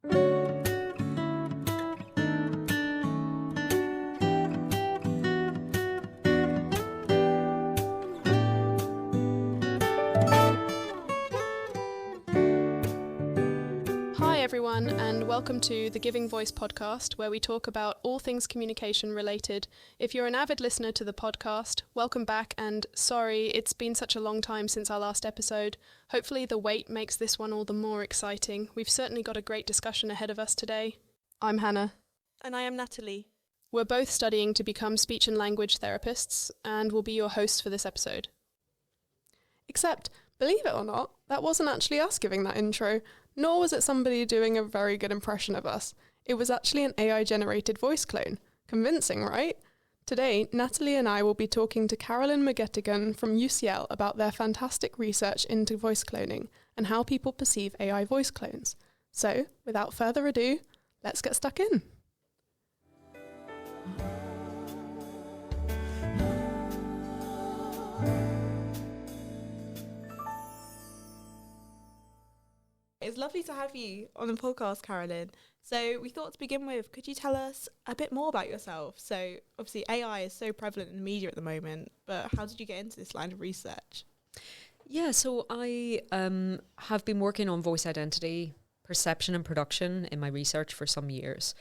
Hi everyone, and welcome to the Giving Voice podcast, where we talk about all things communication related. If you're an avid listener to the podcast, welcome back, and sorry, it's been such a long time since our last episode. Hopefully the wait makes this one all the more exciting. We've certainly got a great discussion ahead of us today. I'm Hannah. And I am Natalie. We're both studying to become speech and language therapists, and will be your hosts for this episode. Except, believe it or not, that wasn't actually us giving that intro, nor was it somebody doing a very good impression of us. It was actually an AI-generated voice clone. Convincing, right? Today, Natalie and I will be talking to Carolyn McGettigan from UCL about their fantastic research into voice cloning and how people perceive AI voice clones. So, without further ado, let's get stuck in. It's lovely to have you on the podcast, Carolyn. So we thought to begin with, could you tell us a bit more about yourself? So obviously AI is so prevalent in the media at the moment, but how did you get into this line of research? Yeah, so I have been working on voice identity, perception and production in my research for some years,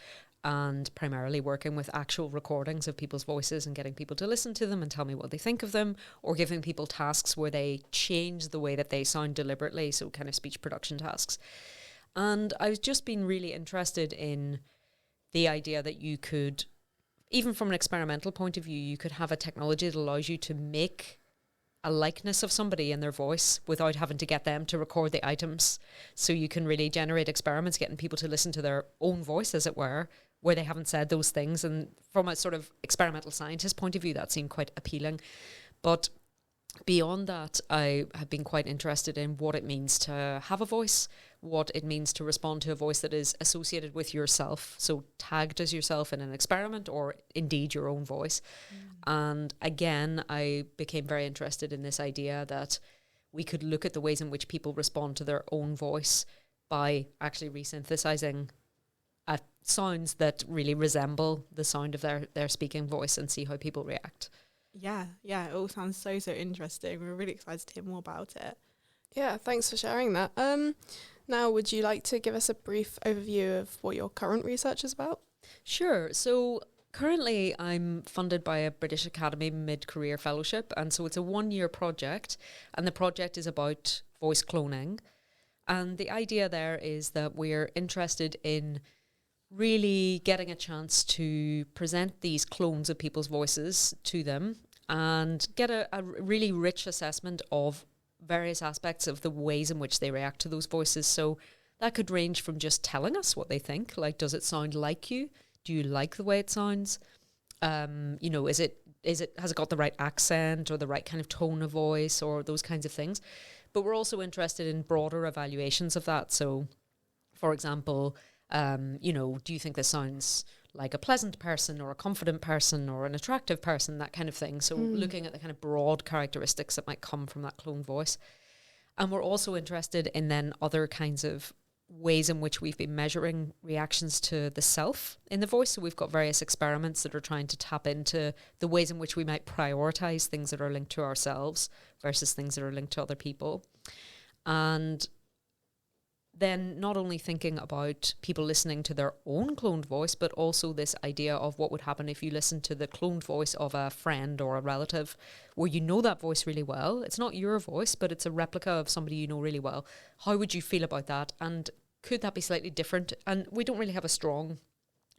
and primarily working with actual recordings of people's voices and getting people to listen to them and tell me what they think of them, or giving people tasks where they change the way that they sound deliberately, so kind of speech production tasks. And I've just been really interested in the idea that you could, even from an experimental point of view, you could have a technology that allows you to make a likeness of somebody in their voice without having to get them to record the items. So you can really generate experiments, getting people to listen to their own voice, as it were, where they haven't said those things. And from a sort of experimental scientist point of view, that seemed quite appealing. But beyond that, I have been quite interested in what it means to have a voice, what it means to respond to a voice that is associated with yourself, so tagged as yourself in an experiment or indeed your own voice. And again, I became very interested in this idea that we could look at the ways in which people respond to their own voice by actually resynthesizing sounds that really resemble the sound of their speaking voice and see how people react. Yeah, it all sounds so interesting. We're really excited to hear more about it. Yeah, thanks for sharing that. Now, would you like to give us a brief overview of what your current research is about? Sure. So currently I'm funded by a British Academy mid-career fellowship, and so it's a 1-year project, and the project is about voice cloning. And the idea there is that we're interested in really getting a chance to present these clones of people's voices to them and get a really rich assessment of various aspects of the ways in which they react to those voices. So that could range from just telling us what they think, like, does it sound like you? Do you like the way it sounds? Has it got the right accent or the right kind of tone of voice or those kinds of things? But we're also interested in broader evaluations of that. So, for example, do you think this sounds like a pleasant person or a confident person or an attractive person, that kind of thing. So looking at the kind of broad characteristics that might come from that clone voice. And we're also interested in then other kinds of ways in which we've been measuring reactions to the self in the voice. So we've got various experiments that are trying to tap into the ways in which we might prioritize things that are linked to ourselves versus things that are linked to other people. And then not only thinking about people listening to their own cloned voice, but also this idea of what would happen if you listen to the cloned voice of a friend or a relative where you know that voice really well. It's not your voice, but it's a replica of somebody you know really well. How would you feel about that? And could that be slightly different? And we don't really have a strong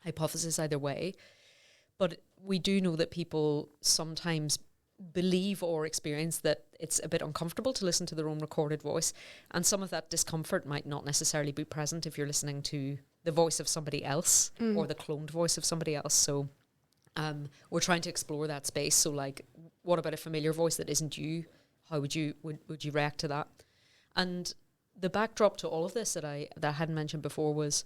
hypothesis either way, but we do know that people sometimes believe or experience that it's a bit uncomfortable to listen to their own recorded voice, and some of that discomfort might not necessarily be present if you're listening to the voice of somebody else or the cloned voice of somebody else. So we're trying to explore that space. So like, what about a familiar voice that isn't you? How would you react to that? And the backdrop to all of this that I hadn't mentioned before was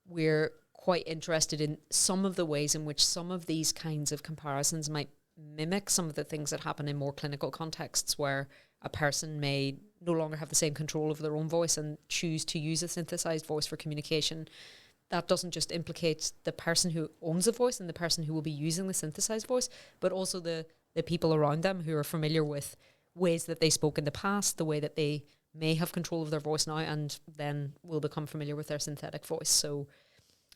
we're quite interested in some of the ways in which some of these kinds of comparisons might mimic some of the things that happen in more clinical contexts, where a person may no longer have the same control over their own voice and choose to use a synthesized voice for communication, that doesn't just implicate the person who owns the voice and the person who will be using the synthesized voice, but also the people around them who are familiar with ways that they spoke in the past, the way that they may have control of their voice now, and then will become familiar with their synthetic voice. So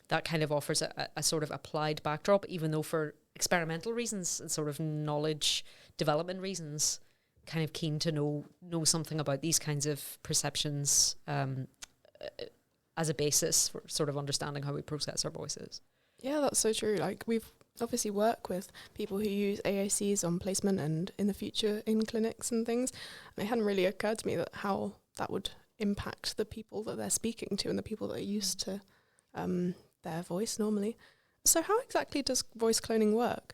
that kind of offers a sort of applied backdrop, even though for experimental reasons and sort of knowledge development reasons, kind of keen to know something about these kinds of perceptions as a basis for sort of understanding how we process our voices. Yeah, that's so true. Like, we've obviously work with people who use AACs on placement and in the future in clinics and things. And it hadn't really occurred to me that how that would impact the people that they're speaking to and the people that are used to their voice normally. So how exactly does voice cloning work?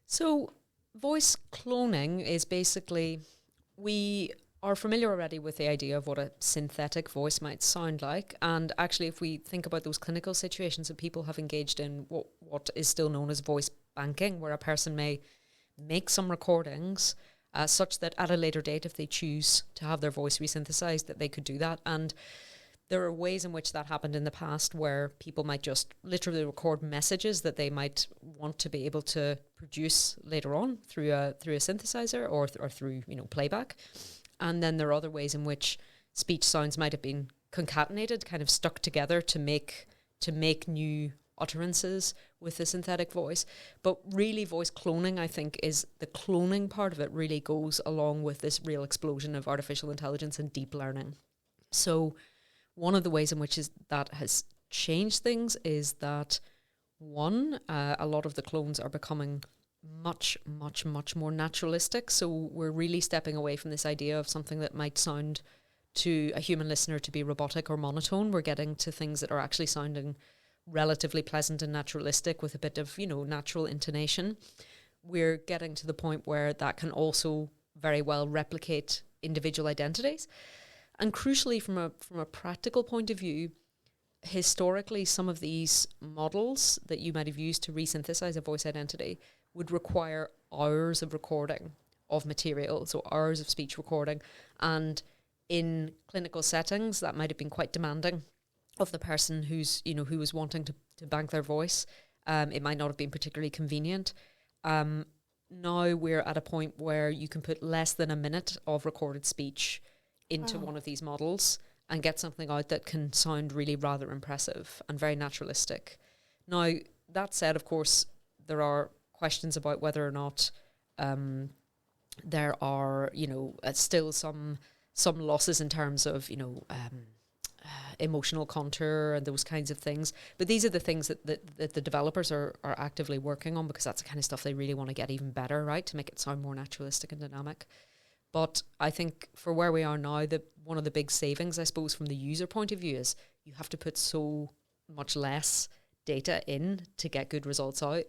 So voice cloning is basically, we are familiar already with the idea of what a synthetic voice might sound like. And actually, if we think about those clinical situations that people have engaged in, what is still known as voice banking, where a person may make some recordings such that at a later date, if they choose to have their voice resynthesized, that they could do that. And there are ways in which that happened in the past where people might just literally record messages that they might want to be able to produce later on through a synthesizer or through playback. And then there are other ways in which speech sounds might have been concatenated, kind of stuck together to make new utterances with the synthetic voice. But really, voice cloning, I think, is the cloning part of it really goes along with this real explosion of artificial intelligence and deep learning. So one of the ways in which that has changed things is that, one, a lot of the clones are becoming much, much, much more naturalistic. So we're really stepping away from this idea of something that might sound to a human listener to be robotic or monotone. We're getting to things that are actually sounding relatively pleasant and naturalistic with a bit of, natural intonation. We're getting to the point where that can also very well replicate individual identities. And crucially, from a practical point of view, historically, some of these models that you might have used to resynthesize a voice identity would require hours of recording of material, so hours of speech recording. And in clinical settings, that might have been quite demanding of the person who was wanting to bank their voice. It might not have been particularly convenient. Now we're at a point where you can put less than a minute of recorded speech into one of these models and get something out that can sound really rather impressive and very naturalistic. Now, that said, of course, there are questions about whether or not there are, still some losses in terms of, emotional contour and those kinds of things. But these are the things that the developers are actively working on, because that's the kind of stuff they really want to get even better, right, to make it sound more naturalistic and dynamic. But I think for where we are now, one of the big savings, I suppose, from the user point of view is you have to put so much less data in to get good results out.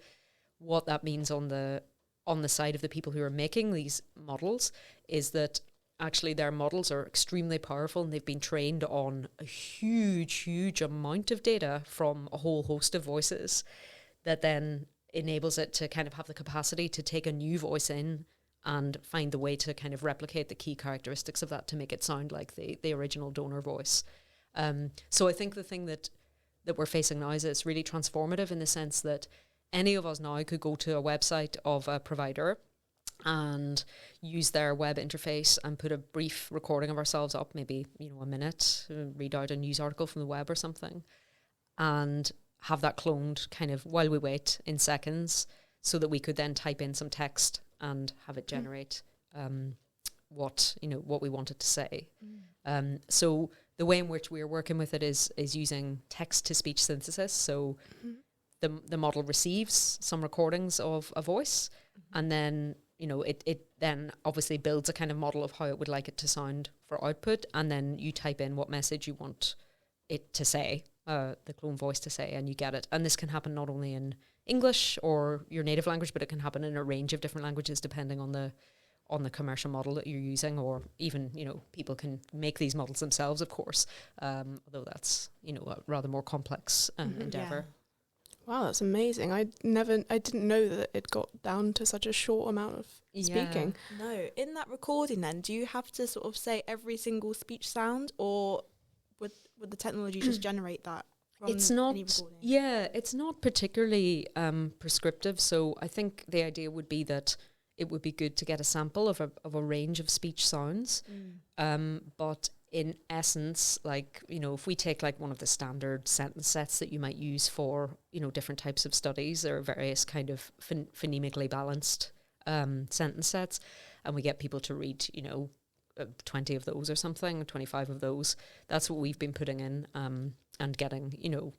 What that means on the side of the people who are making these models is that actually their models are extremely powerful and they've been trained on a huge, huge amount of data from a whole host of voices that then enables it to kind of have the capacity to take a new voice in and find the way to kind of replicate the key characteristics of that to make it sound like the original donor voice. So I think the thing that we're facing now is it's really transformative in the sense that any of us now could go to a website of a provider and use their web interface and put a brief recording of ourselves up, maybe, a minute, read out a news article from the web or something, and have that cloned kind of while we wait in seconds so that we could then type in some text and have it generate what we wanted to say. So the way in which we are working with it is using text-to-speech synthesis. So the model receives some recordings of a voice, and then it then obviously builds a kind of model of how it would like it to sound for output, and then you type in what message you want it to say, the clone voice to say, and you get it. And this can happen not only in English or your native language, but it can happen in a range of different languages depending on the commercial model that you're using, or even, people can make these models themselves, of course, although that's, a rather more complex endeavour. Yeah. Wow, that's amazing. I didn't know that it got down to such a short amount of speaking. No, in that recording then, do you have to sort of say every single speech sound, or would the technology just generate that from It's not, any recording? yeah, it's not particularly prescriptive. So I think the idea would be that it would be good to get a sample of a range of speech sounds. But in essence, like, you know, if we take like one of the standard sentence sets that you might use for, you know, different types of studies, there are various kind of phonemically balanced sentence sets, and we get people to read, you know, 20 of those or something, 25 of those. That's what we've been putting in and getting, you know,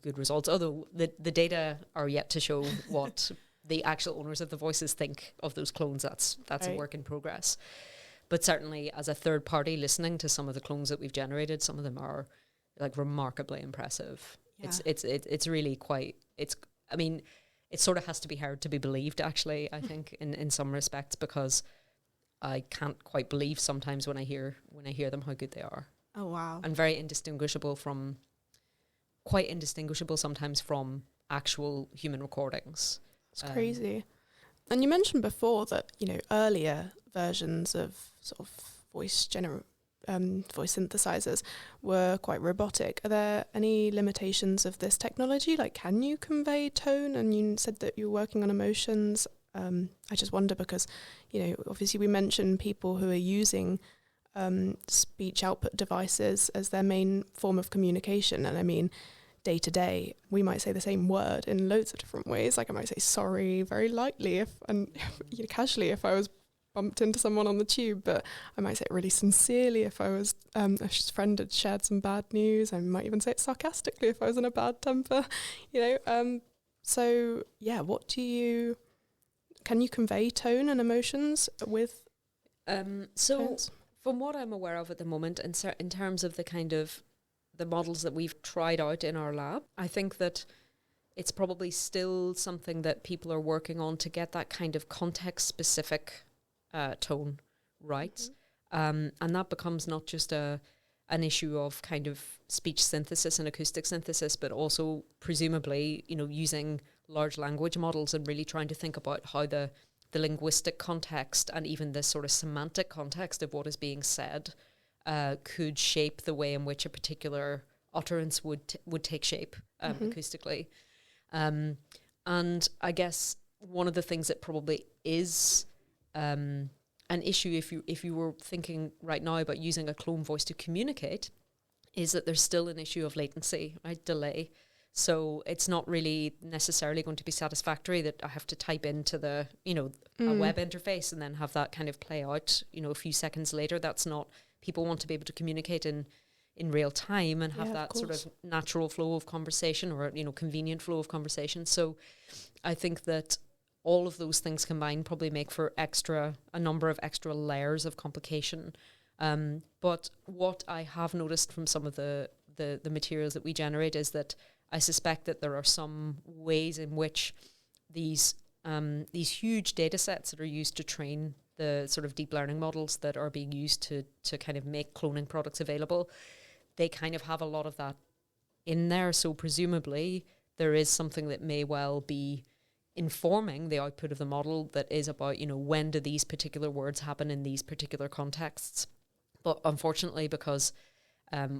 good results. Although the data are yet to show what the actual owners of the voices think of those clones. That's Right. a work in progress. But certainly as a third party listening to some of the clones that we've generated, some of them are like remarkably impressive. Yeah. It's really quite, I mean, it sort of has to be heard to be believed, actually, I think, in some respects, because I can't quite believe sometimes when I hear them how good they are. Oh, wow. And quite indistinguishable sometimes from actual human recordings. It's crazy. And you mentioned before that, you know, earlier versions of sort of voice synthesizers were quite robotic. Are there any limitations of this technology? Like, can you convey tone? And you said that you're working on emotions. I just wonder because, you know, obviously we mentioned people who are using speech output devices as their main form of communication. And I mean, day to day, we might say the same word in loads of different ways. Like I might say sorry very lightly you know, casually if I was bumped into someone on the tube, but I might say it really sincerely if I was a friend had shared some bad news. I might even say it sarcastically if I was in a bad temper, you know. So yeah, can you convey tone and emotions with tones? From what I'm aware of at the moment, in terms of the kind of the models that we've tried out in our lab, I think that it's probably still something that people are working on to get that kind of context-specific tone right. And that becomes not just an issue of kind of speech synthesis and acoustic synthesis, but also presumably, you know, using large language models and really trying to think about how the linguistic context and even the sort of semantic context of what is being said could shape the way in which a particular utterance would take shape acoustically. And I guess one of the things that probably is an issue if you were thinking right now about using a clone voice to communicate is that there's still an issue of latency, right? Delay. So it's not really necessarily going to be satisfactory that I have to type into the, you know, a web interface and then have that kind of play out, you know, a few seconds later. That's not, people want to be able to communicate in real time and have that sort of natural flow of conversation or, you know, convenient flow of conversation. So I think that all of those things combined probably make for a number of extra layers of complication. But what I have noticed from some of the materials that we generate is that I suspect that there are some ways in which these huge data sets that are used to train the sort of deep learning models that are being used to kind of make cloning products available, they kind of have a lot of that in there. So presumably there is something that may well be informing the output of the model that is about, you know, when do these particular words happen in these particular contexts. But unfortunately, because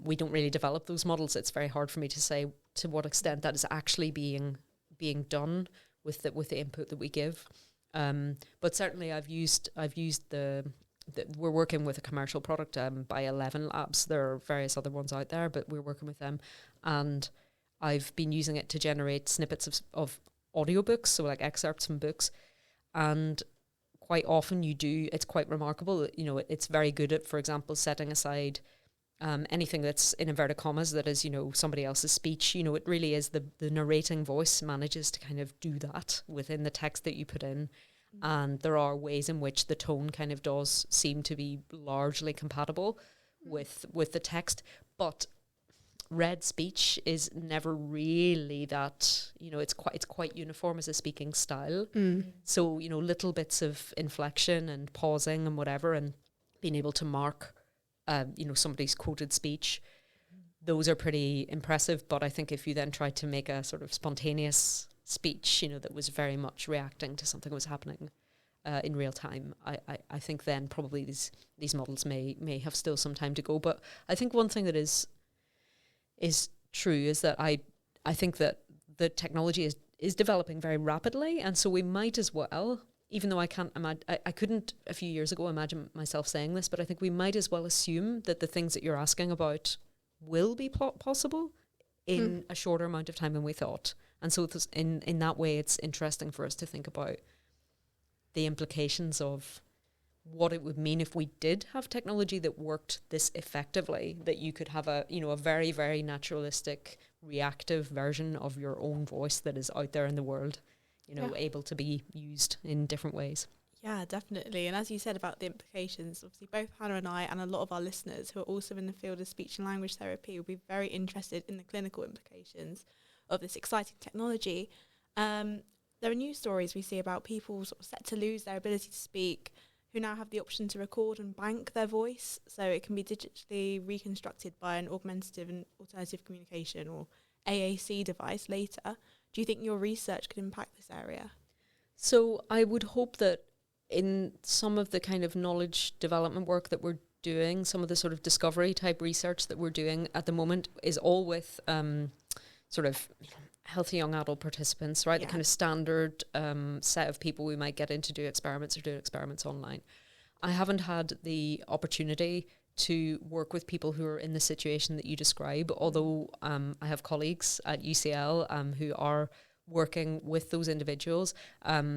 we don't really develop those models, it's very hard for me to say to what extent that is actually being done with the input that we give. But certainly I've used we're working with a commercial product by 11 Labs. There are various other ones out there, but we're working with them. And I've been using it to generate snippets of audiobooks, so like excerpts from books. And quite often it's quite remarkable. You know, it's very good at, for example, setting aside anything that's in inverted commas that is, you know, somebody else's speech. You know, it really is the narrating voice manages to kind of do that within the text that you put in. And there are ways in which the tone kind of does seem to be largely compatible with the text, but read speech is never really that, you know, it's quite uniform as a speaking style. So, you know, little bits of inflection and pausing and whatever, and being able to mark you know, somebody's quoted speech, those are pretty impressive. But I think if you then tried to make a sort of spontaneous speech, that was very much reacting to something that was happening in real time, I think then probably these models may have still some time to go. But I think one thing that is true is that I think that the technology is developing very rapidly, and so we might as well, even though I can't imagine, I couldn't a few years ago imagine myself saying this, but I think we might as well assume that the things that you're asking about will be possible in a shorter amount of time than we thought. And so in that way, it's interesting for us to think about the implications of what it would mean if we did have technology that worked this effectively, that you could have a very, very naturalistic, reactive version of your own voice that is out there in the world, able to be used in different ways. Yeah, definitely. And as you said about the implications, obviously both Hannah and I and a lot of our listeners who are also in the field of speech and language therapy will be very interested in the clinical implications of this exciting technology. There are news stories we see about people sort of set to lose their ability to speak, who now have the option to record and bank their voice so it can be digitally reconstructed by an augmentative and alternative communication or AAC device later. Do you think your research could impact this area? So I would hope that in some of the kind of knowledge development work that we're doing, some of the sort of discovery type research that we're doing at the moment is all with sort of healthy young adult participants, right? Yeah. The kind of standard set of people we might get in to do experiments or do experiments online. I haven't had the opportunity to work with people who are in the situation that you describe, although I have colleagues at UCL who are working with those individuals.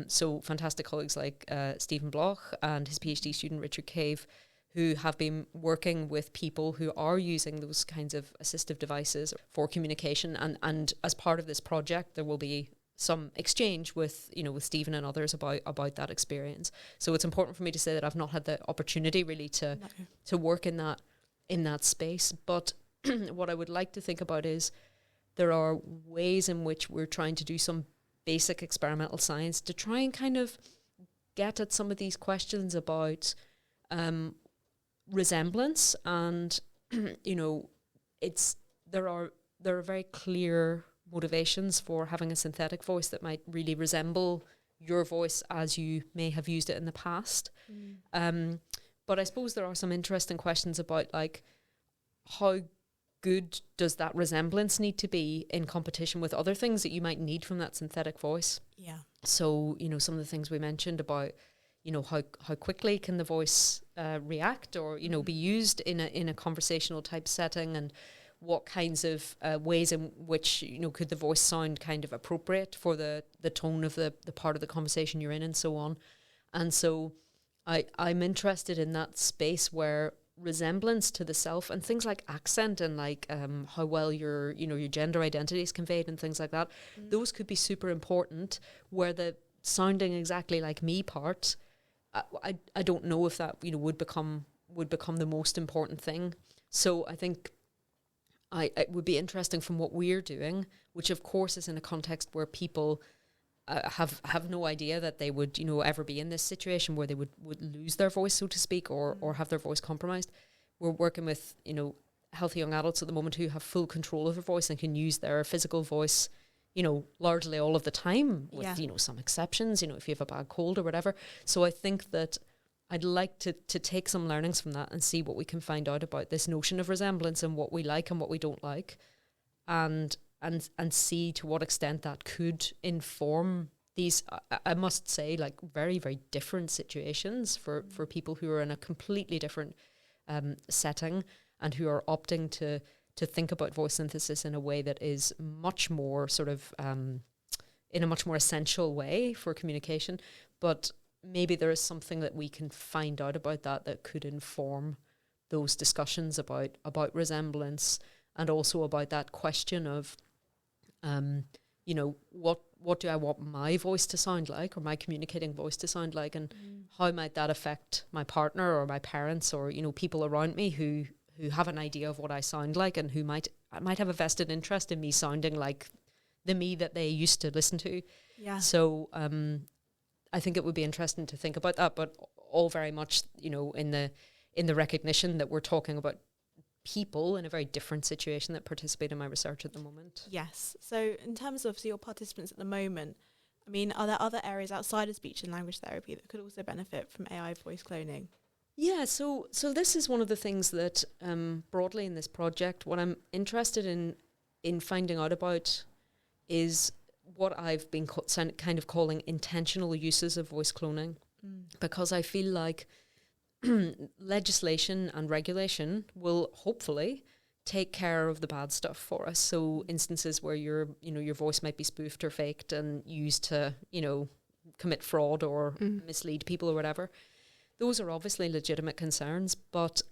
So fantastic colleagues like Stephen Bloch and his PhD student Richard Cave, who have been working with people who are using those kinds of assistive devices for communication. And as part of this project, there will be some exchange with Stephen and others about that experience. So it's important for me to say that I've not had the opportunity really to work in that space. But what I would like to think about is there are ways in which we're trying to do some basic experimental science to try and kind of get at some of these questions about resemblance, and there are very clear motivations for having a synthetic voice that might really resemble your voice as you may have used it in the past. But I suppose there are some interesting questions about like how good does that resemblance need to be in competition with other things that you might need from that synthetic voice. Yeah. So some of the things we mentioned about how quickly can the voice react or be used in a conversational type setting, and what kinds of ways in which could the voice sound kind of appropriate for the tone of the part of the conversation you're in, and so on. And so I'm interested in that space where resemblance to the self and things like accent and like how well your gender identity is conveyed and things like that, those could be super important, where the sounding exactly like me part, I don't know if that would become the most important thing. So I think it would be interesting from what we're doing, which of course is in a context where people have no idea that they would ever be in this situation where they would lose their voice, so to speak, or have their voice compromised. We're working with healthy young adults at the moment who have full control of their voice and can use their physical voice largely all of the time, with some exceptions, if you have a bad cold or whatever. So I think that I'd like to take some learnings from that and see what we can find out about this notion of resemblance and what we like and what we don't like, and see to what extent that could inform these, I must say, like very, very different situations for people who are in a completely different setting and who are opting to think about voice synthesis in a way that is much more sort of in a much more essential way for communication. But maybe there is something that we can find out about that could inform those discussions about resemblance, and also about that question of what do I want my voice to sound like, or my communicating voice to sound like, and how might that affect my partner or my parents or people around me who have an idea of what I sound like, and who might have a vested interest in me sounding like the me that they used to listen to. Yeah. So I think it would be interesting to think about that, but all very much in the recognition that we're talking about people in a very different situation that participate in my research at the moment. Yes. So in terms of your participants at the moment, I mean, are there other areas outside of speech and language therapy that could also benefit from AI voice cloning? Yeah, so this is one of the things that broadly in this project, what I'm interested in finding out about is what I've been kind of calling intentional uses of voice cloning, because I feel like legislation and regulation will hopefully take care of the bad stuff for us. So instances where your voice might be spoofed or faked and used to, commit fraud or mislead people or whatever. Those are obviously legitimate concerns, but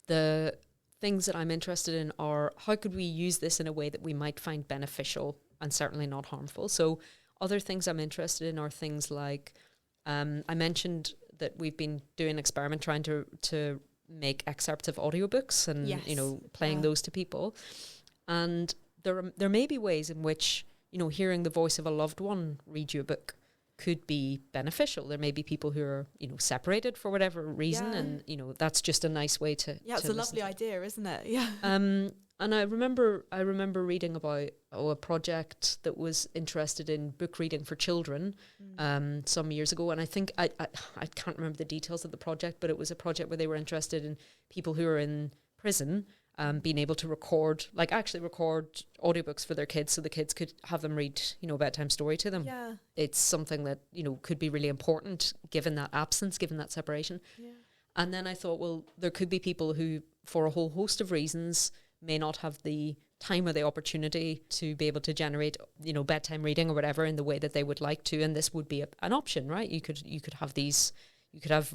the things that I'm interested in are how could we use this in a way that we might find beneficial and certainly not harmful. So other things I'm interested in are things like, I mentioned that we've been doing an experiment trying to make excerpts of audiobooks and, playing those to people. And there may be ways in which, hearing the voice of a loved one read you a book could be beneficial. There may be people who are, separated for whatever reason, and that's just a nice way to. Yeah, it's a lovely idea, isn't it? Yeah. And I remember reading about a project that was interested in book reading for children some years ago, and I think I can't remember the details of the project, but it was a project where they were interested in people who are in prison being able to record audiobooks for their kids, so the kids could have them read, a bedtime story to them. Yeah. It's something that, could be really important given that absence, given that separation. Yeah. And then I thought, well, there could be people who, for a whole host of reasons, may not have the time or the opportunity to be able to generate, bedtime reading or whatever in the way that they would like to. And this would be an option, right? You could have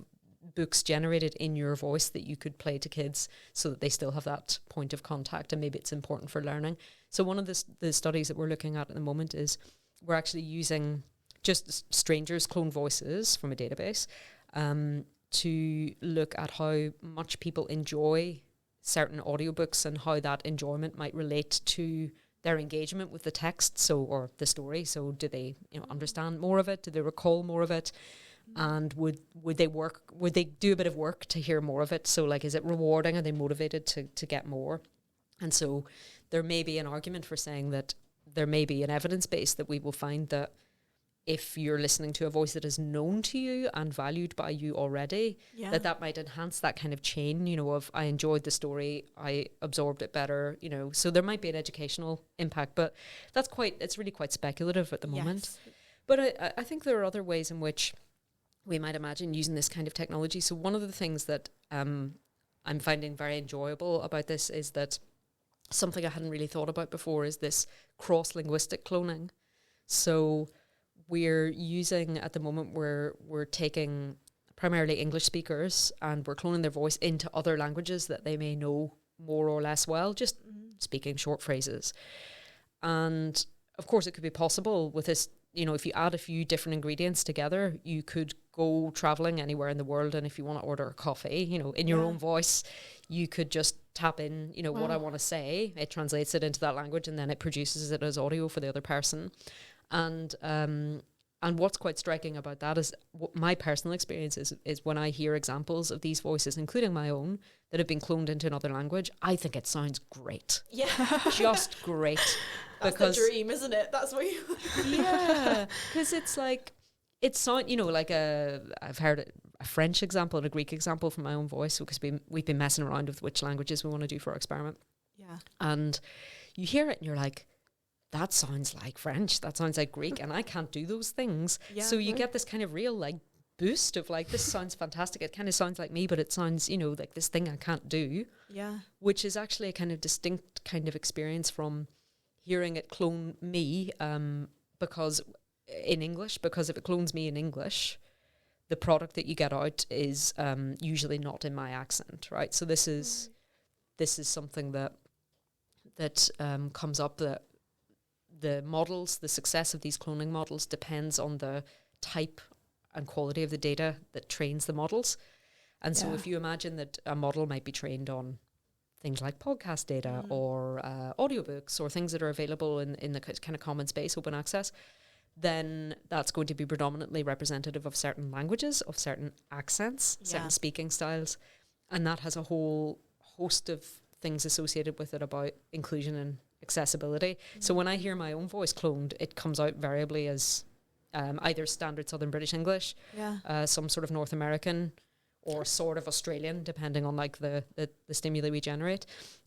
books generated in your voice that you could play to kids so that they still have that point of contact, and maybe it's important for learning. So one of the studies that we're looking at the moment is we're actually using just strangers' clone voices from a database to look at how much people enjoy certain audiobooks and how that enjoyment might relate to their engagement with the text, or the story. So do they understand more of it? Do they recall more of it? And would they do a bit of work to hear more of it? So like, is it rewarding? Are they motivated to get more? And so there may be an argument for saying that there may be an evidence base that we will find that if you're listening to a voice that is known to you and valued by you already, that might enhance that kind of chain, of I enjoyed the story, I absorbed it better, so there might be an educational impact, but it's really quite speculative at the moment. But I think there are other ways in which we might imagine using this kind of technology. So one of the things that I'm finding very enjoyable about this is that something I hadn't really thought about before is this cross-linguistic cloning. So we're using, at the moment, we're taking primarily English speakers and we're cloning their voice into other languages that they may know more or less well, just speaking short phrases. And of course it could be possible with this, if you add a few different ingredients together, you could go traveling anywhere in the world, and if you want to order a coffee, in your own voice, you could just tap in, what I want to say. It translates it into that language, and then it produces it as audio for the other person. And what's quite striking about that is my personal experience is when I hear examples of these voices, including my own, that have been cloned into another language, I think it sounds great. Yeah. Just great. That's the dream, isn't it? That's what you... Yeah, because it's like, I've heard a French example and a Greek example from my own voice, because we've been messing around with which languages we want to do for our experiment. Yeah. And you hear it and you're like, that sounds like French, that sounds like Greek, and I can't do those things. Yeah, so you get this kind of real boost of this sounds fantastic. It kind of sounds like me, but it sounds, like this thing I can't do. Yeah. Which is actually a kind of distinct kind of experience from hearing it clone me, because if it clones me in English, the product that you get out is usually not in my accent, right? So this is something that comes up, that the success of these cloning models depends on the type and quality of the data that trains the models. And so if you imagine that a model might be trained on things like podcast data or audiobooks or things that are available in the kind of common space, open access, then that's going to be predominantly representative of certain languages, of certain accents, certain speaking styles. And that has a whole host of things associated with it about inclusion and accessibility. So when I hear my own voice cloned, it comes out variably as either standard Southern British English, some sort of North American, or sort of Australian, depending on like the stimuli we generate.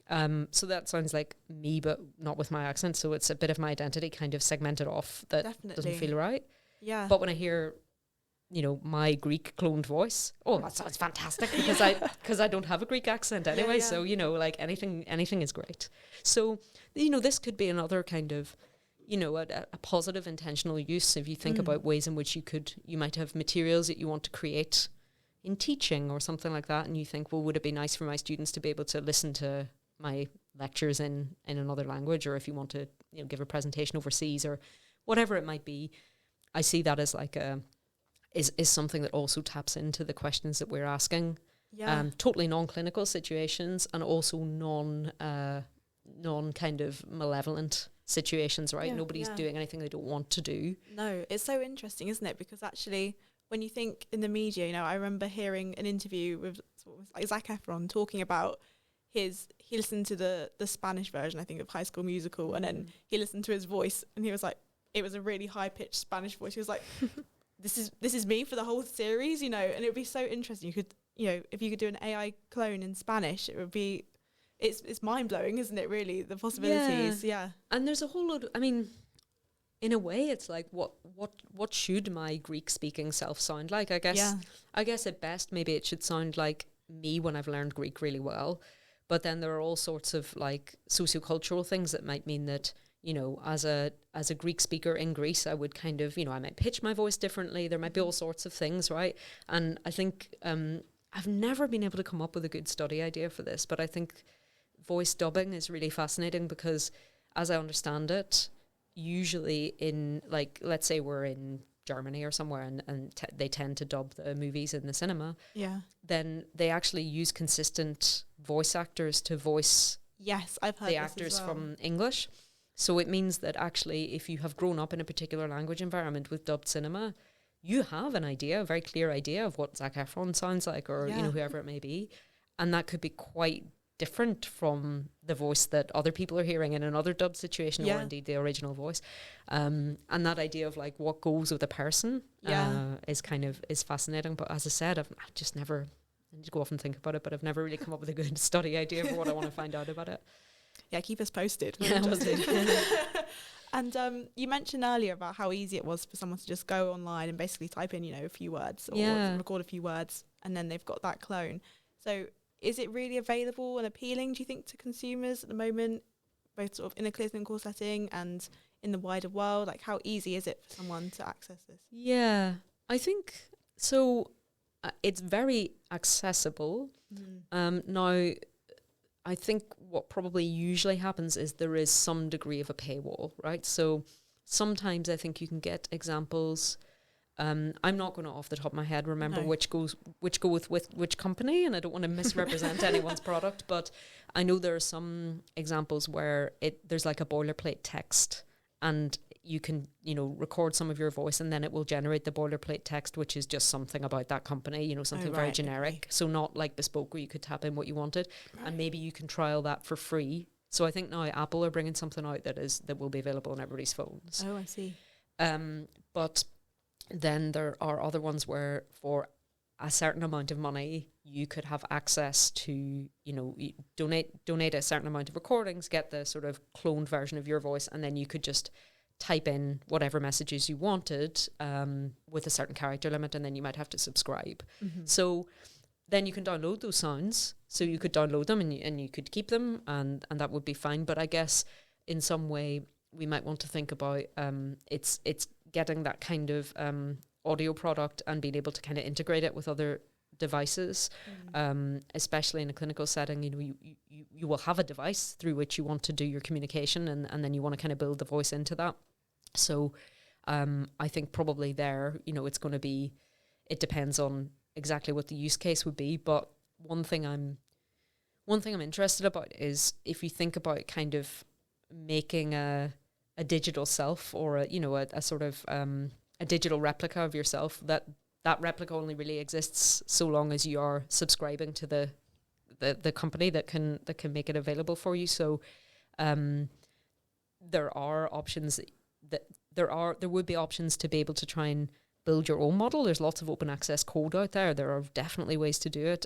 So that sounds like me, but not with my accent. So it's a bit of my identity kind of segmented off that doesn't feel right. Yeah. But when I hear, my Greek cloned voice, that sounds fantastic, because I don't have a Greek accent anyway. So, like anything is great. So, this could be another kind of, a positive intentional use if you think about ways in which you might have materials that you want to create in teaching or something like that, and you think, well, would it be nice for my students to be able to listen to my lectures in another language, or if you want to give a presentation overseas or whatever it might be. I see that as like is something that also taps into the questions that we're asking. Totally non-clinical situations, and also non kind of malevolent situations, right? Nobody's doing anything they don't want to do. No, it's so interesting, isn't it? Because actually, when you think in the media, I remember hearing an interview with like Zac Efron talking about he listened to the Spanish version, I think, of High School Musical, and then he listened to his voice, and he was like, it was a really high-pitched Spanish voice. He was like, this is me for the whole series, and it would be so interesting. You could, if you could do an AI clone in Spanish, it would be, it's mind-blowing, isn't it, really, the possibilities? Yeah. And there's a whole lot, in a way, it's like, what should my Greek-speaking self sound like? I guess at best, maybe it should sound like me when I've learned Greek really well. But then there are all sorts of like sociocultural things that might mean that, as a Greek speaker in Greece, I would kind of, I might pitch my voice differently. There might be all sorts of things, right? And I think I've never been able to come up with a good study idea for this, but I think voice dubbing is really fascinating because, as I understand it, usually in, like, let's say we're in Germany or somewhere and they tend to dub the movies in the cinema, then they actually use consistent voice actors to voice I've heard the actors from English. So it means that actually if you have grown up in a particular language environment with dubbed cinema, you have an idea, a very clear idea of what Zac Efron sounds like, or whoever it may be. And that could be quite different from the voice that other people are hearing in another dubbed situation, or indeed the original voice. And that idea of like what goes with a person is fascinating. But as I said, I've just never, I need to go off and think about it, but I've never really come up with a good study idea for what I want to find out about it. Yeah, keep us posted. Will do. And you mentioned earlier about how easy it was for someone to just go online and basically type in, a few words or record a few words, and then they've got that clone. So is it really available and appealing, do you think, to consumers at the moment, both sort of in a clinical setting and in the wider world? Like, how easy is it for someone to access this? Yeah, I think so. It's very accessible. Now, I think what probably usually happens is there is some degree of a paywall, right? So sometimes I think you can get examples. I'm not going to, off the top of my head, remember which go with which company, and I don't want to misrepresent anyone's product, but I know there are some examples where there's like a boilerplate text, and you can, record some of your voice, and then it will generate the boilerplate text, which is just something about that company, something very generic. Okay. So not like bespoke where you could tap in what you wanted, and maybe you can trial that for free. So I think now Apple are bringing something out that will be available on everybody's phones. Oh, I see. But then there are other ones where for a certain amount of money you could have access to, donate a certain amount of recordings, get the sort of cloned version of your voice, and then you could just type in whatever messages you wanted with a certain character limit, and then you might have to subscribe. So then you can download those sounds. So you could download them and you could keep them, and that would be fine. But I guess in some way we might want to think about it's getting that kind of audio product and being able to kind of integrate it with other devices, especially in a clinical setting. You will have a device through which you want to do your communication, and then you want to kind of build the voice into that. So I think probably there, it's going to be, it depends on exactly what the use case would be. But one thing I'm interested about is if you think about kind of making a digital self, or a sort of a digital replica of yourself, that replica only really exists so long as you are subscribing to the the company that can make it available for you. So there are options there would be options to be able to try and build your own model. There's lots of open access code out there. There are definitely ways to do it.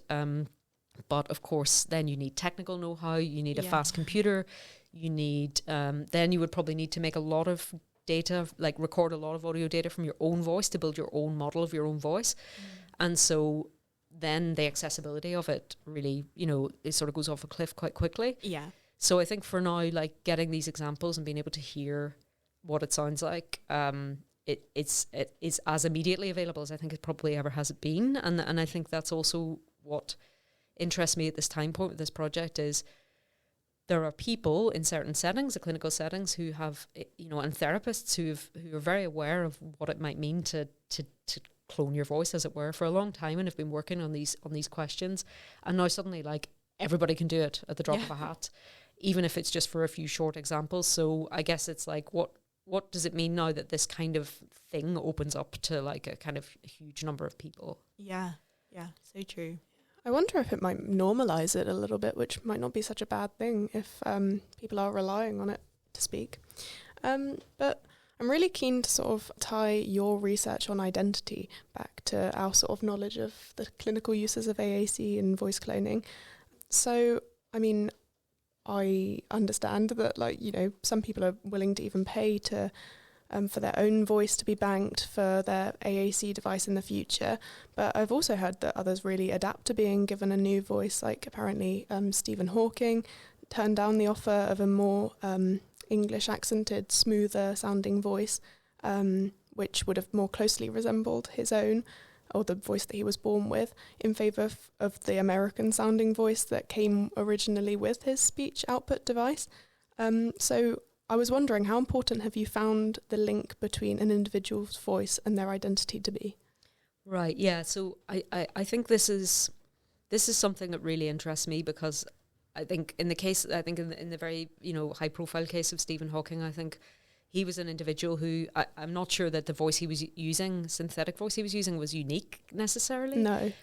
But of course, then you need technical know-how. You need a fast computer. You need then you would probably need to make a lot of data, like record a lot of audio data from your own voice to build your own model of your own voice. And so then the accessibility of it really, it sort of goes off a cliff quite quickly. Yeah. So I think for now, like getting these examples and being able to hear what it sounds like, it is as immediately available as I think it probably ever has been. And I think that's also what interests me at this time point with this project is there are people in certain settings, the clinical settings, who have, and therapists who are very aware of what it might mean to clone your voice, as it were, for a long time, and have been working on these questions. And now suddenly, like, everybody can do it at the drop of a hat, even if it's just for a few short examples. So I guess it's like, what does it mean now that this kind of thing opens up to like a kind of huge number of people? Yeah, so true. I wonder if it might normalise it a little bit, which might not be such a bad thing if people are relying on it to speak. But I'm really keen to sort of tie your research on identity back to our sort of knowledge of the clinical uses of AAC and voice cloning. So, I mean, I understand that, like, some people are willing to even pay to for their own voice to be banked for their AAC device in the future. But I've also heard that others really adapt to being given a new voice, like apparently Stephen Hawking turned down the offer of a more English accented, smoother sounding voice, which would have more closely resembled his own, or the voice that he was born with, in favour of the American sounding voice that came originally with his speech output device. So I was wondering, how important have you found the link between an individual's voice and their identity to be? Right, yeah. So I think this is something that really interests me, because I think in the very, high profile case of Stephen Hawking, I think he was an individual who, I'm not sure that the voice he was using, synthetic voice he was using, was unique necessarily. No.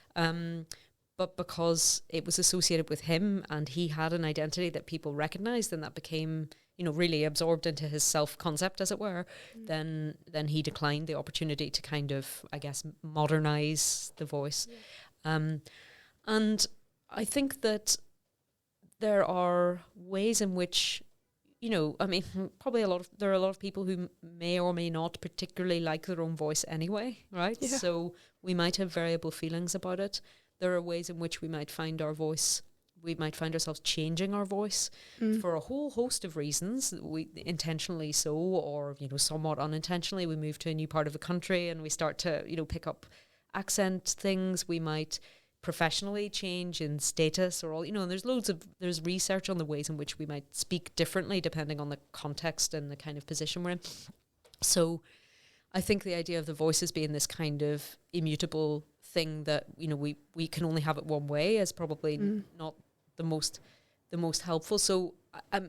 But because it was associated with him and he had an identity that people recognized, and that became, really absorbed into his self-concept, as it were, then he declined the opportunity to kind of, I guess, modernize the voice. Yeah. And I think that there are ways in which, probably there are a lot of people who may or may not particularly like their own voice anyway, right? Yeah. So we might have variable feelings about it. There are ways in which we might find ourselves changing our voice for a whole host of reasons. We intentionally so, or somewhat unintentionally. We move to a new part of the country and we start to pick up accent things. We might professionally change in status, or all, and there's research on the ways in which we might speak differently depending on the context and the kind of position we're in. So I think the idea of the voice as being this kind of immutable thing that we can only have it one way is probably not the most helpful. So I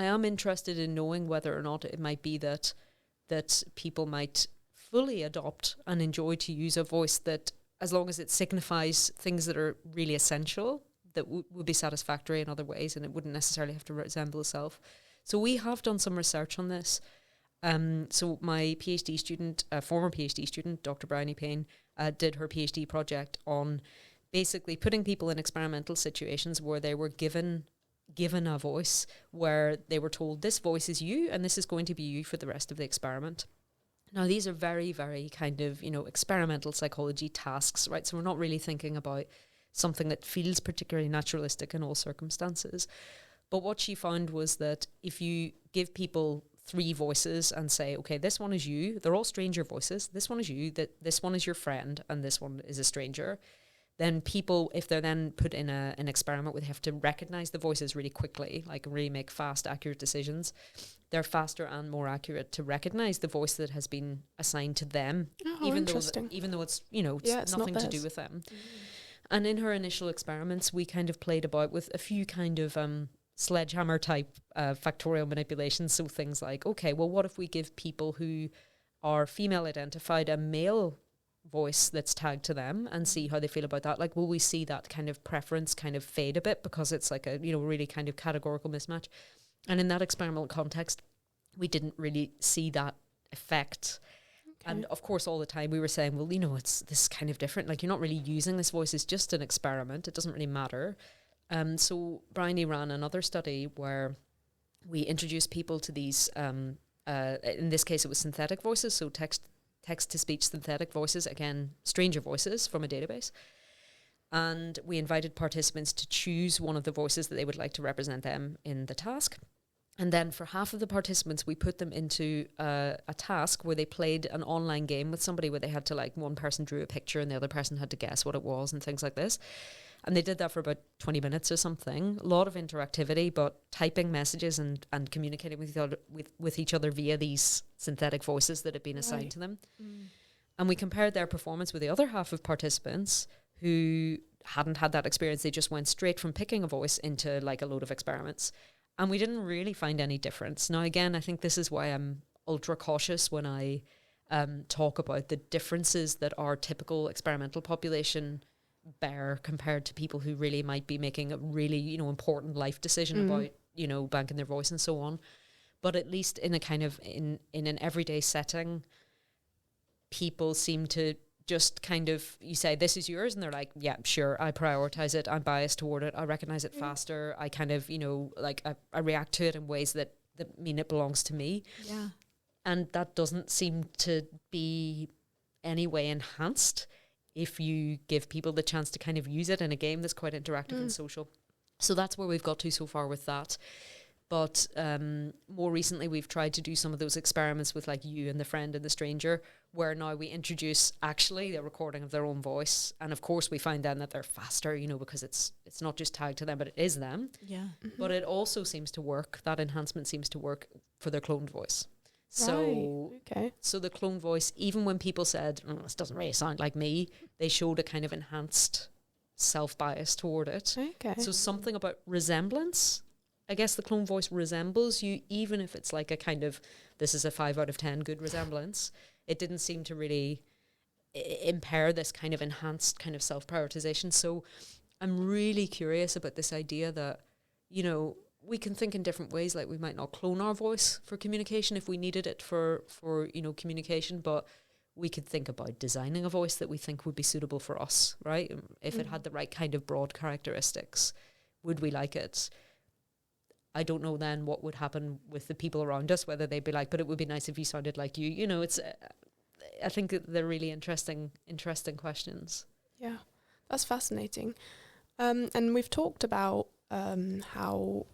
am interested in knowing whether or not it might be that people might fully adopt and enjoy to use a voice that, as long as it signifies things that are really essential, that would be satisfactory in other ways, and it wouldn't necessarily have to resemble itself. So we have done some research on this. So my PhD student, former PhD student, Dr. Bryony Payne, did her PhD project on basically putting people in experimental situations where they were given a voice, where they were told, this voice is you and this is going to be you for the rest of the experiment. Now, these are very, very kind of, experimental psychology tasks, right? So we're not really thinking about something that feels particularly naturalistic in all circumstances. But what she found was that if you give people 3 voices and say, okay, this one is you, they're all stranger voices, this one is you, this one is your friend, and this one is a stranger, then people, if they're then put in an experiment where they have to recognize the voices really quickly, like really make fast, accurate decisions, they're faster and more accurate to recognize the voice that has been assigned to them, even though it's, it's nothing to do with them. And in her initial experiments, we kind of played about with a few kind of sledgehammer type factorial manipulations. So things like, okay, well, what if we give people who are female identified a male voice that's tagged to them and see how they feel about that. Like, will we see that kind of preference kind of fade a bit because it's like a, really kind of categorical mismatch? And in that experimental context, we didn't really see that effect. Okay. And of course, all the time we were saying, well, it's this kind of different. Like, you're not really using this voice. It's just an experiment. It doesn't really matter. So Bryony ran another study where we introduced people to these, in this case, it was synthetic voices. So text-to-speech synthetic voices, again, stranger voices from a database. And we invited participants to choose one of the voices that they would like to represent them in the task. And then for half of the participants, we put them into a task where they played an online game with somebody where they had to, like, one person drew a picture and the other person had to guess what it was and things like this. And they did that for about 20 minutes or something. A lot of interactivity, but typing messages and communicating with each other via these synthetic voices that had been assigned to them. And we compared their performance with the other half of participants who hadn't had that experience. They just went straight from picking a voice into, like, a load of experiments. And we didn't really find any difference. Now, again, I think this is why I'm ultra cautious when I talk about the differences that our typical experimental population bear compared to people who really might be making a really, important life decision about, banking their voice and so on. But at least in a kind of, in an everyday setting, people seem to just kind of, you say, this is yours, and they're like, yeah, sure, I prioritize it, I'm biased toward it, I recognize it faster, I kind of, I react to it in ways that mean it belongs to me. Yeah. And that doesn't seem to be any way enhanced if you give people the chance to kind of use it in a game that's quite interactive and social. So that's where we've got to so far with that. But more recently, we've tried to do some of those experiments with, like, you and the friend and the stranger, where now we introduce actually the recording of their own voice. And of course, we find then that they're faster, because it's not just tagged to them, but it is them. Yeah. But it also seems to work. That enhancement seems to work for their cloned voice. So, so the clone voice, even when people said, this doesn't really sound like me, they showed a kind of enhanced self-bias toward it. Okay. So something about resemblance. I guess the clone voice resembles you, even if it's like a kind of, this is a 5 out of 10 good resemblance. It didn't seem to really impair this kind of enhanced kind of self-prioritization. So I'm really curious about this idea that, we can think in different ways. Like, we might not clone our voice for communication if we needed it for communication, but we could think about designing a voice that we think would be suitable for us, right? If it had the right kind of broad characteristics, would we like it? I don't know then what would happen with the people around us, whether they'd be like, but it would be nice if you sounded like you. It's, I think they're really interesting questions. Yeah, that's fascinating. And we've talked about how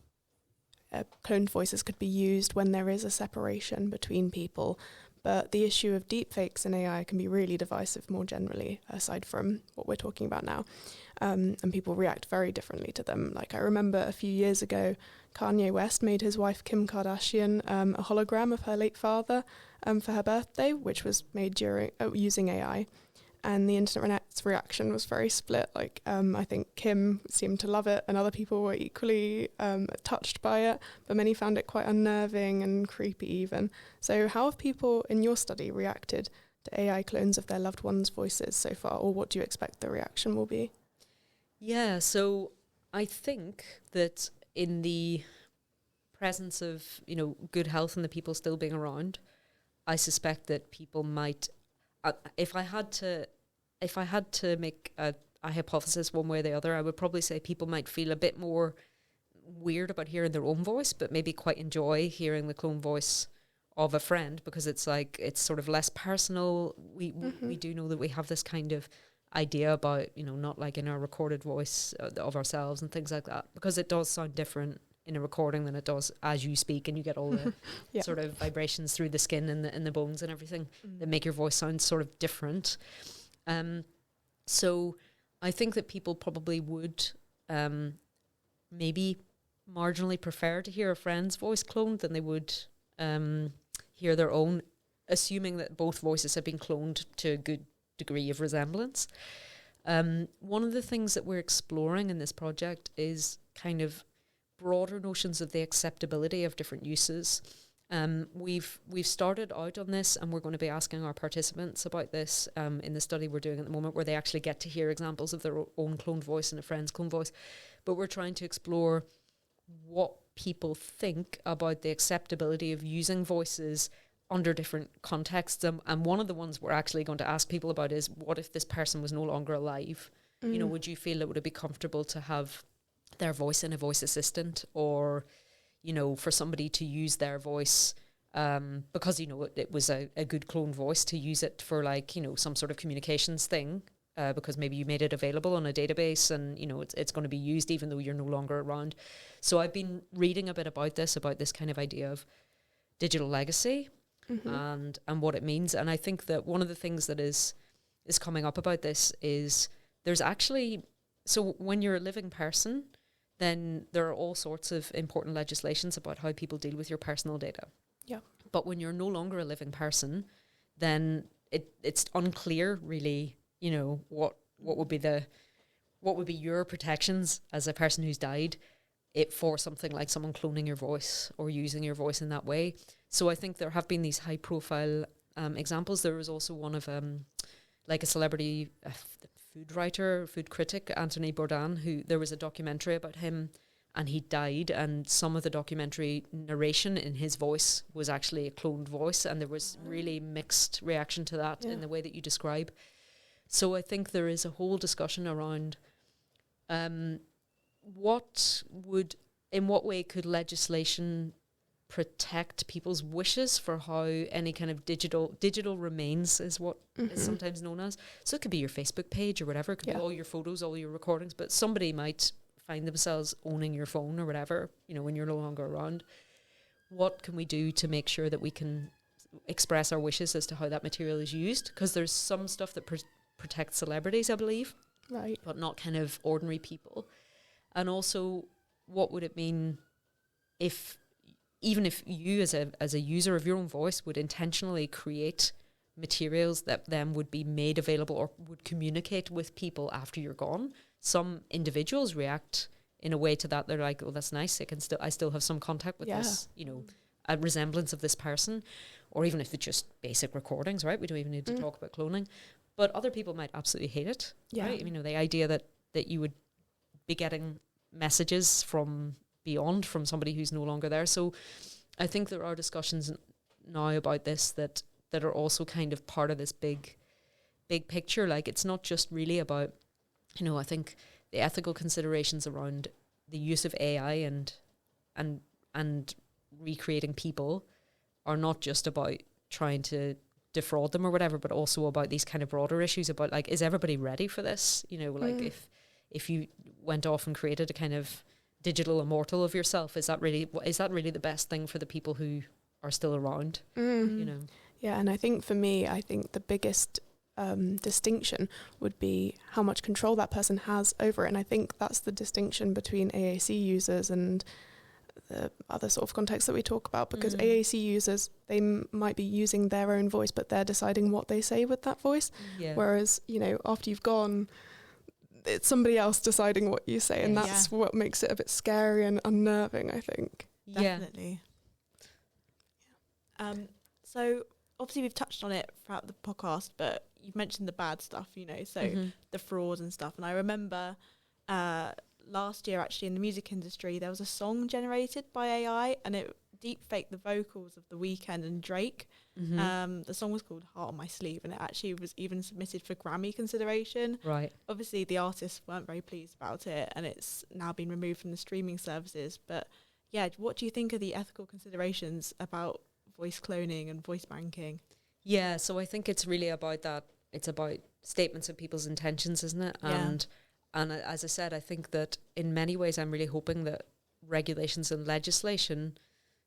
cloned voices could be used when there is a separation between people, but the issue of deepfakes in AI can be really divisive more generally, aside from what we're talking about now, and people react very differently to them. Like, I remember a few years ago, Kanye West made his wife Kim Kardashian a hologram of her late father for her birthday, which was made using AI. And the internet's reaction was very split. Like, I think Kim seemed to love it and other people were equally touched by it, but many found it quite unnerving and creepy even. So how have people in your study reacted to AI clones of their loved ones' voices so far, or what do you expect the reaction will be? Yeah, so I think that in the presence of, good health and the people still being around, I suspect that people might... if I had to make a hypothesis one way or the other, I would probably say people might feel a bit more weird about hearing their own voice, but maybe quite enjoy hearing the clone voice of a friend, because it's like, it's sort of less personal. We do know that we have this kind of idea about, not like in our recorded voice of ourselves and things like that, because it does sound different in a recording than it does as you speak, and you get all the sort of vibrations through the skin and the bones and everything that make your voice sound sort of different. So I think that people probably would maybe marginally prefer to hear a friend's voice cloned than they would hear their own, assuming that both voices have been cloned to a good degree of resemblance. One of the things that we're exploring in this project is kind of broader notions of the acceptability of different uses. We've started out on this, and we're going to be asking our participants about this in the study we're doing at the moment, where they actually get to hear examples of their own cloned voice and a friend's cloned voice. But we're trying to explore what people think about the acceptability of using voices under different contexts. And one of the ones we're actually going to ask people about is, what if this person was no longer alive? You know, would you feel it would be comfortable to have their voice in a voice assistant, or, you know, for somebody to use their voice because, you know, it was a good clone voice, to use it for, like, you know, some sort of communications thing, because maybe you made it available on a database, and, you know, it's going to be used even though you're no longer around. So I've been reading a bit about this kind of idea of digital legacy and what it means. And I think that one of the things that is coming up about this is there's actually, so when you're a living person, then there are all sorts of important legislations about how people deal with your personal data. Yeah. But when you're no longer a living person, then it's unclear really, you know, what would be your protections as a person who's died for something like someone cloning your voice or using your voice in that way. So I think there have been these high profile examples. There was also one of like a celebrity food writer, food critic, Anthony Bourdain, who there was a documentary about him, and he died, and some of the documentary narration in his voice was actually a cloned voice, and there was really mixed reaction to that in the way that you describe. So I think there is a whole discussion around in what way could legislation protect people's wishes for how any kind of digital remains is what is sometimes known as. So it could be your Facebook page or whatever, it could be all your photos, all your recordings, but somebody might find themselves owning your phone or whatever, you know, when you're no longer around. What can we do to make sure that we can express our wishes as to how that material is used? Because there's some stuff that protects celebrities, I believe, right, but not kind of ordinary people. And also, what would it mean if even if you as a user of your own voice would intentionally create materials that then would be made available or would communicate with people after you're gone? Some individuals react in a way to that. They're like, oh, that's nice. I still have some contact with this, you know, a resemblance of this person. Or even if it's just basic recordings, right? We don't even need to talk about cloning. But other people might absolutely hate it, right? You know, the idea that you would be getting messages from beyond from somebody who's no longer there. So I think there are discussions now about this that are also kind of part of this big picture. Like, it's not just really about, you know, I think the ethical considerations around the use of AI and recreating people are not just about trying to defraud them or whatever, but also about these kind of broader issues about, like, is everybody ready for this? You know, like if you went off and created a kind of digital immortal of yourself, is that really the best thing for the people who are still around? You know. Yeah, and I think for me, the biggest distinction would be how much control that person has over it. And I think that's the distinction between AAC users and the other sort of context that we talk about, because AAC users, they might be using their own voice, but they're deciding what they say with that voice. Whereas, you know, after you've gone, it's somebody else deciding what you say, and that's what makes it a bit scary and unnerving, I think. Definitely. So obviously we've touched on it throughout the podcast, but you've mentioned the bad stuff, you know, so the fraud and stuff. And I remember last year, actually, in the music industry, there was a song generated by AI, and it deep faked the vocals of The Weeknd and Drake. The song was called Heart on My Sleeve, and it actually was even submitted for Grammy consideration. Right. Obviously, the artists weren't very pleased about it, and it's now been removed from the streaming services. But yeah, what do you think are the ethical considerations about voice cloning and voice banking? Yeah, so I think it's really about that. It's about statements of people's intentions, isn't it? And as I said, I think that in many ways I'm really hoping that regulations and legislation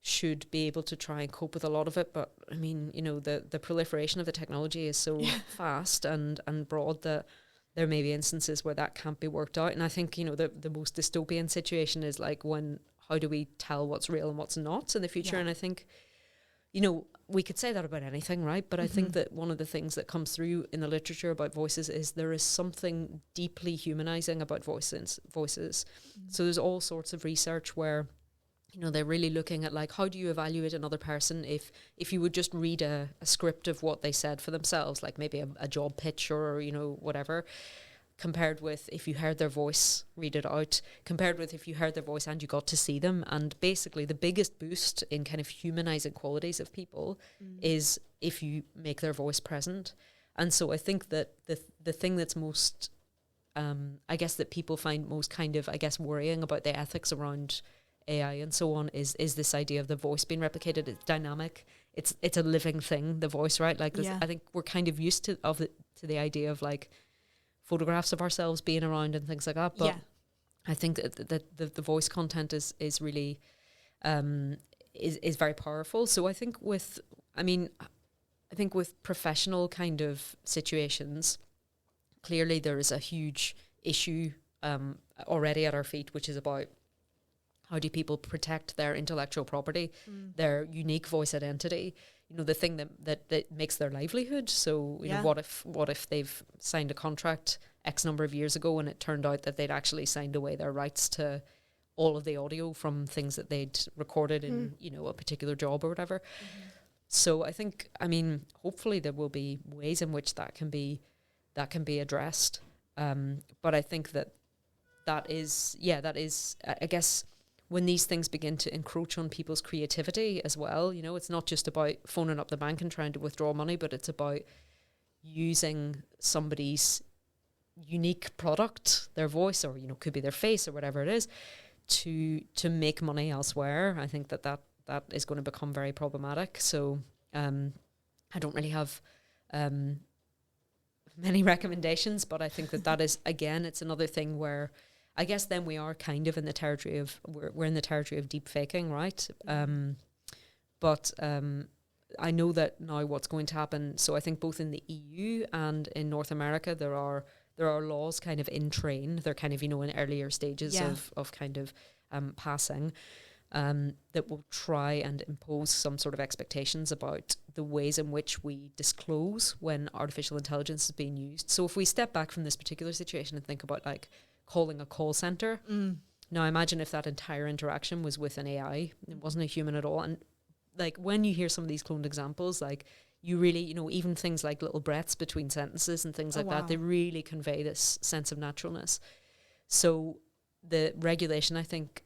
should be able to try and cope with a lot of it. But I mean, you know, the proliferation of the technology is so fast and broad that there may be instances where that can't be worked out. And I think, you know, the most dystopian situation is like how do we tell what's real and what's not in the future? And I think, you know, we could say that about anything, right? But I think that one of the things that comes through in the literature about voices is there is something deeply humanizing about voices. So there's all sorts of research where, you know, they're really looking at like, how do you evaluate another person if you would just read a script of what they said for themselves, like maybe a job pitch or, you know, whatever, compared with if you heard their voice read it out, compared with if you heard their voice and you got to see them. And basically the biggest boost in kind of humanizing qualities of people is if you make their voice present. And so I think that the thing that's most, I guess, that people find most kind of, I guess, worrying about the ethics around AI and so on is this idea of the voice being replicated. It's dynamic. It's a living thing, the voice, right? Like this, I think we're kind of used to the idea of like photographs of ourselves being around and things like that. But I think that the voice content is really is very powerful. So I think with professional kind of situations, clearly there is a huge issue already at our feet, which is about how do people protect their intellectual property, their unique voice identity, you know, the thing that makes their livelihood. So, you know, what if they've signed a contract X number of years ago and it turned out that they'd actually signed away their rights to all of the audio from things that they'd recorded in, you know, a particular job or whatever. So I think, I mean, hopefully there will be ways in which that can be addressed. But I think that is, I guess, when these things begin to encroach on people's creativity as well, you know, it's not just about phoning up the bank and trying to withdraw money, but it's about using somebody's unique product, their voice, or, you know, could be their face or whatever it is, to make money elsewhere. I think that is going to become very problematic. So I don't really have many recommendations, but I think that is, again, it's another thing where I guess then we are kind of in the territory of, we're in the territory of deep faking, right? But I know that now what's going to happen, so I think both in the EU and in North America, there are laws kind of in train. They're kind of, you know, in earlier stages of kind of passing, that will try and impose some sort of expectations about the ways in which we disclose when artificial intelligence is being used. So if we step back from this particular situation and think about like calling a call center, now imagine if that entire interaction was with an AI, it wasn't a human at all. And like when you hear some of these cloned examples, like you really, you know, even things like little breaths between sentences and things like that, they really convey this sense of naturalness. So the regulation, I think,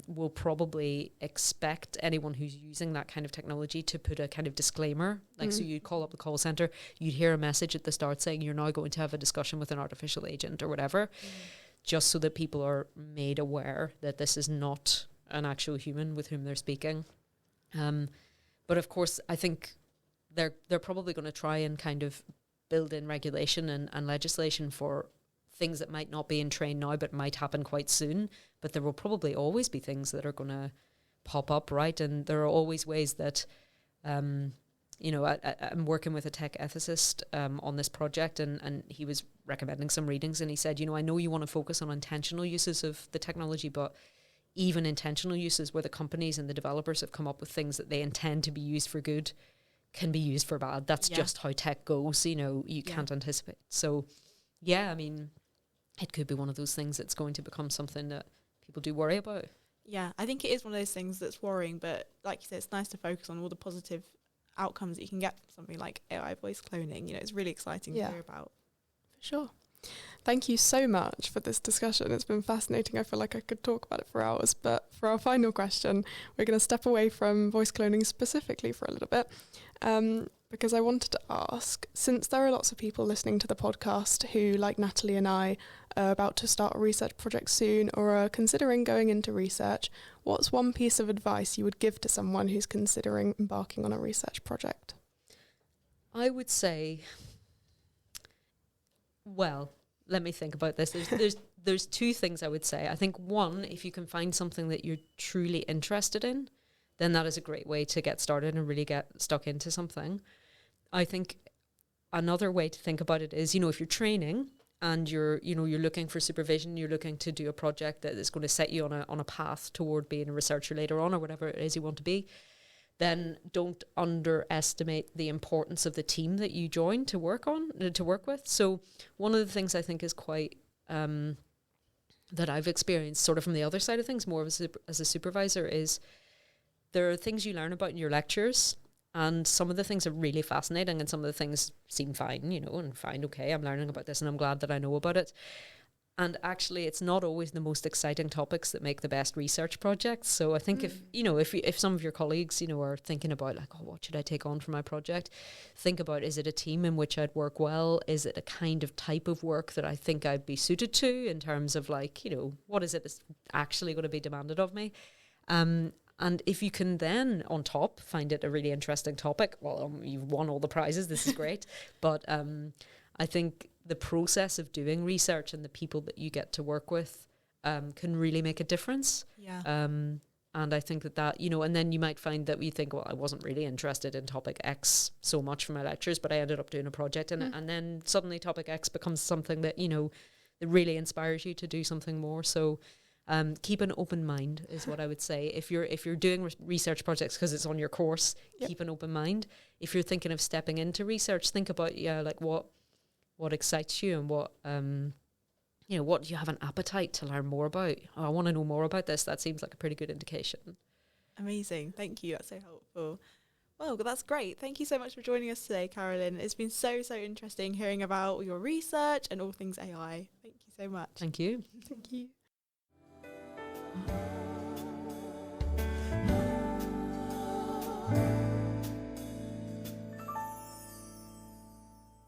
will probably expect anyone who's using that kind of technology to put a kind of disclaimer. Like, so you'd call up the call center, you'd hear a message at the start saying you're now going to have a discussion with an artificial agent or whatever, just so that people are made aware that this is not an actual human with whom they're speaking. But of course, I think they're probably going to try and kind of build in regulation and legislation for things that might not be in train now but might happen quite soon. But there will probably always be things that are going to pop up, right? And there are always ways that, you know, I'm working with a tech ethicist on this project, and he was recommending some readings, and he said, you know, I know you want to focus on intentional uses of the technology, but even intentional uses where the companies and the developers have come up with things that they intend to be used for good can be used for bad. That's just how tech goes, you know, you can't anticipate. So, yeah, I mean, it could be one of those things that's going to become something that people do worry about. Yeah, I think it is one of those things that's worrying, but like you said, it's nice to focus on all the positive outcomes that you can get from something like AI voice cloning. You know, it's really exciting to hear about. For sure. Thank you so much for this discussion. It's been fascinating. I feel like I could talk about it for hours, but for our final question, we're going to step away from voice cloning specifically for a little bit, because I wanted to ask, since there are lots of people listening to the podcast who, like Natalie and I, are about to start a research project soon or are considering going into research, what's one piece of advice you would give to someone who's considering embarking on a research project? I would say, well, let me think about this. There's two things I would say. I think one, if you can find something that you're truly interested in, then that is a great way to get started and really get stuck into something. I think another way to think about it is, you know, if you're training and you're looking for supervision, you're looking to do a project that is going to set you on a path toward being a researcher later on or whatever it is you want to be, then don't underestimate the importance of the team that you join to work with. So one of the things I think is quite that I've experienced sort of from the other side of things, more as a supervisor, is there are things you learn about in your lectures, and some of the things are really fascinating and some of the things seem fine, and fine, okay, I'm learning about this and I'm glad that I know about it. And actually, it's not always the most exciting topics that make the best research projects. So I think if some of your colleagues, are thinking about like, oh, what should I take on for my project? Think about, is it a team in which I'd work well? Is it a kind of type of work that I think I'd be suited to in terms of like, what is it that's actually going to be demanded of me? And if you can then, on top, find it a really interesting topic, well, you've won all the prizes. This is great. But I think the process of doing research and the people that you get to work with can really make a difference. Yeah. And I think that, and then you might find that you think, well, I wasn't really interested in topic X so much for my lectures, but I ended up doing a project in it. And then suddenly topic X becomes something that, that really inspires you to do something more. So keep an open mind is what I would say. If you're doing research projects because it's on your course, keep an open mind. If you're thinking of stepping into research, think about, like what excites you and what what you have an appetite to learn more about. Oh, I want to know more about this. That seems like a pretty good indication. Amazing. Thank you. That's so helpful. Well, that's great. Thank you so much for joining us today, Carolyn. It's been so interesting hearing about your research and all things AI. Thank you so much. Thank you. Thank you.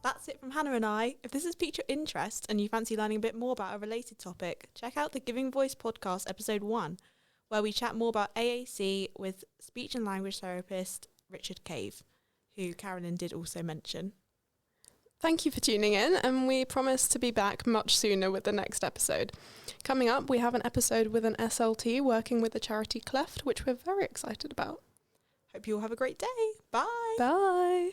That's it from Hannah and I. If this has piqued your interest and you fancy learning a bit more about a related topic, check out the Giving Voice podcast episode 1, where we chat more about AAC with speech and language therapist Richard Cave, who Carolyn did also mention. Thank you for tuning in, and we promise to be back much sooner with the next episode. Coming up, we have an episode with an SLT working with the charity Cleft, which we're very excited about. Hope you all have a great day. Bye. Bye.